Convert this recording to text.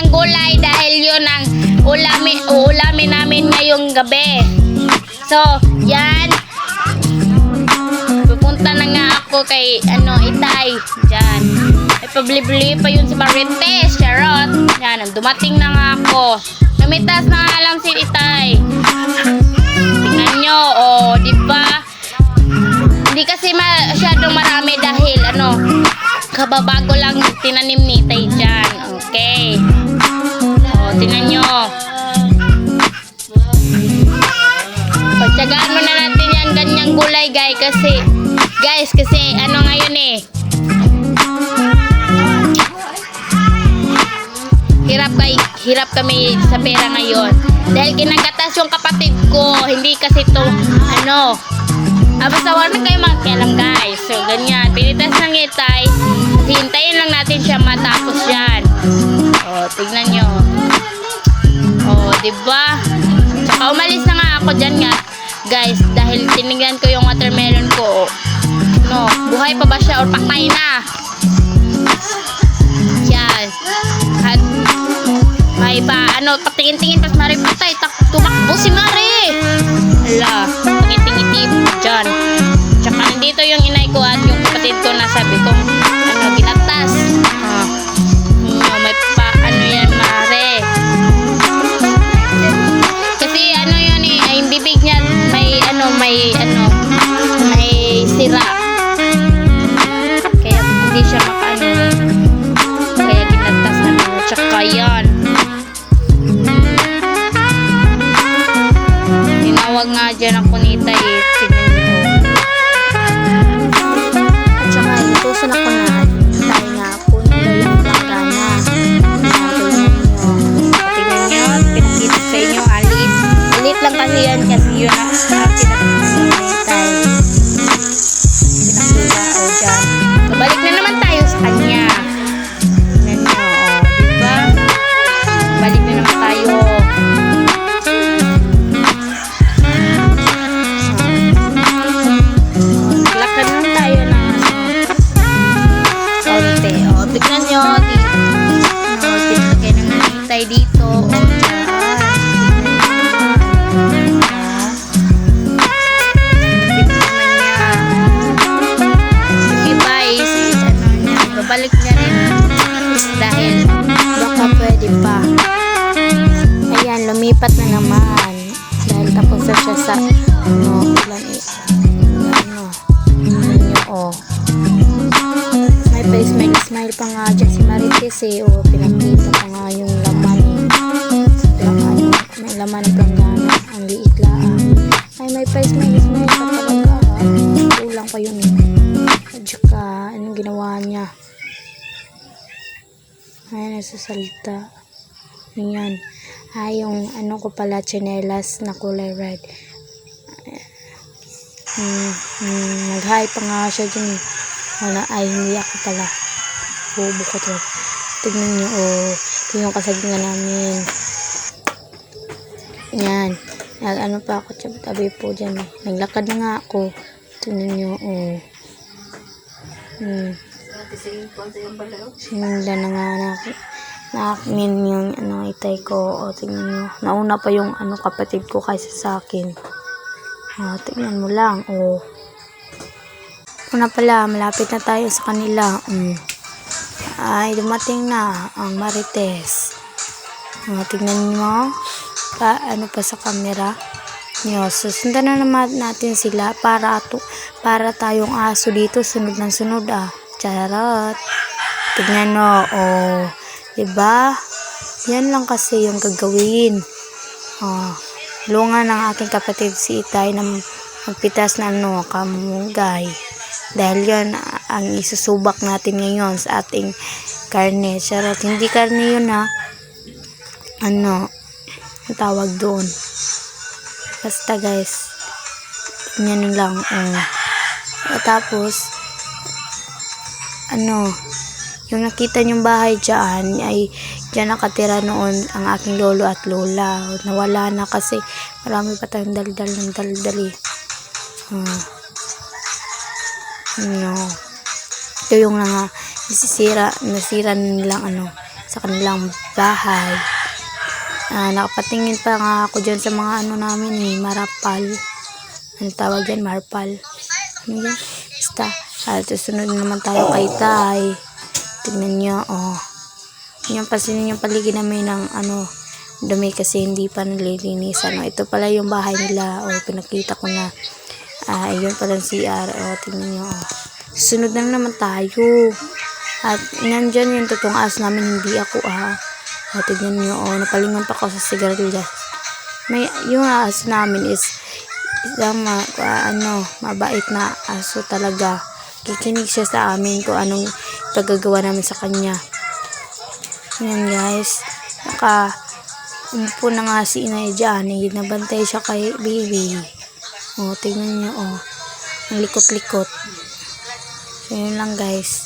kaming gulay dahil yun ang ulamin namin ngayong gabi. So, yan. Pupunta na nga ako kay Itay. Diyan. May pabili-bili pa yun si Marites. Charot. Yan. Dumating na nga ako. Namitas na nga lang si Itay. Tingnan nyo. O, diba? Hindi kasi masyadong marami dahil kababago lang tinanim ni Itay dyan. Okay. O, tingnan nyo. Pagtsagaan mo na natin yan ganyang gulay guys kasi ngayon hirap kami sa pera ngayon dahil ginagatas yung kapatid ko, hindi kasi to basta wala na kayo makialam guys. So ganyan, pinitas ng Itay, hintayin lang natin siya matapos yan. O, tignan nyo. O, diba? Tsaka umalis na nga ako dyan nga guys dahil tinignan ko yung watermelon ko. Buhay pa ba siya or patay na? Yan. At may patingin-tingin pas Mari patay. Tumakbo si Mari. Hala, tingin-tingin dyan. Tsaka nandito yung inay ko at yung kapatid ko na sabi ko ginatas. May yan Mari. Kasi yun yung bibig niya may sira. Kaya hindi siya kaya ginatas namin. Tsaka yan. Tinawag nga dyan ako ni Itay. Tignan nyo. At saka itusan ako na Itay nga puno na yung planggana. Tignan nyo. Pinakita sa inyo. Alit lang kasi yan kasi yun pinakita ni Itay. Pinakita o dyan. So balik na naman tayo sa kanya. Tignan nyo. Diba? Balik na naman tayo. Lakad lang tayo na konti. O, tignan nyo. Pinakagay naman ni Itay dito. O, dyan. Balik niya rin dahil baka pwede pa. Ayan, lumipat na naman dahil tapos na siya sa may smile pa nga dyan si Marites pinakita pa nga yung laman may laman ng planggana, ang liit lang may smile pa talaga kulang pa yun at saka anong ginawa niya. Ayan, nagsasalita. Ayan. Yung ko pala, tsinelas na kulay red. Nag-hi pa nga siya dyan. Hindi ako pala. Bobo ko to. Tignan nyo, ito yung kasagingan namin. Ayan. Pa ako, tabi po dyan. Naglakad na nga ako. Tignan nyo, sinunda na nga namin yung Itay ko. Tingnan nyo. Nauna pa yung kapatid ko kaysa sa akin. Tingnan mo lang. Una pala, malapit na tayo sa kanila. Ay, dumating na ang Marites. Tingnan nyo. Pa sa camera. Susundan na naman natin sila para tayong aso dito. Sunod ng sunod Charot. Tignan mo. Diba? Yan lang kasi yung gagawin. Lungan ng aking kapatid si Itay na magpitas na kamunggay. Dahil yan ang isusubak natin ngayon sa ating karne. Charot. Hindi karne yun ang tawag doon. Basta guys. Yan lang. Tapos yung nakita nyong bahay dyan ay dyan nakatira noon ang aking lolo at lola. Nawala na kasi marami pa tayong daldal ng daldali. Ito yung nasira nilang sa kanilang bahay. Nakapatingin pa nga ako dyan sa mga ano namin marapal. Ano tawag dyan? Marpal. Ano yan? Basta. Susunod naman tayo kay Tay. Tignan nyo, Yan pansinin yung paligid namin ng dumi kasi hindi pa nalilinisan. Ito pala yung bahay nila. Pinakita ko na. Ayun pala yung CR. Tignan nyo, Susunod na naman tayo. At nandyan yung totoong aso namin, hindi ako tignan nyo, napalingon pa ako sa sigarilyas. Yung aso namin is isang mabait na aso talaga. Kikinig siya sa amin kung anong pagagawa namin sa kanya. Yan guys, umupo na nga si inay dyan, nabantay siya kay baby. Tignan nyo, ang likot-likot. So yun lang guys.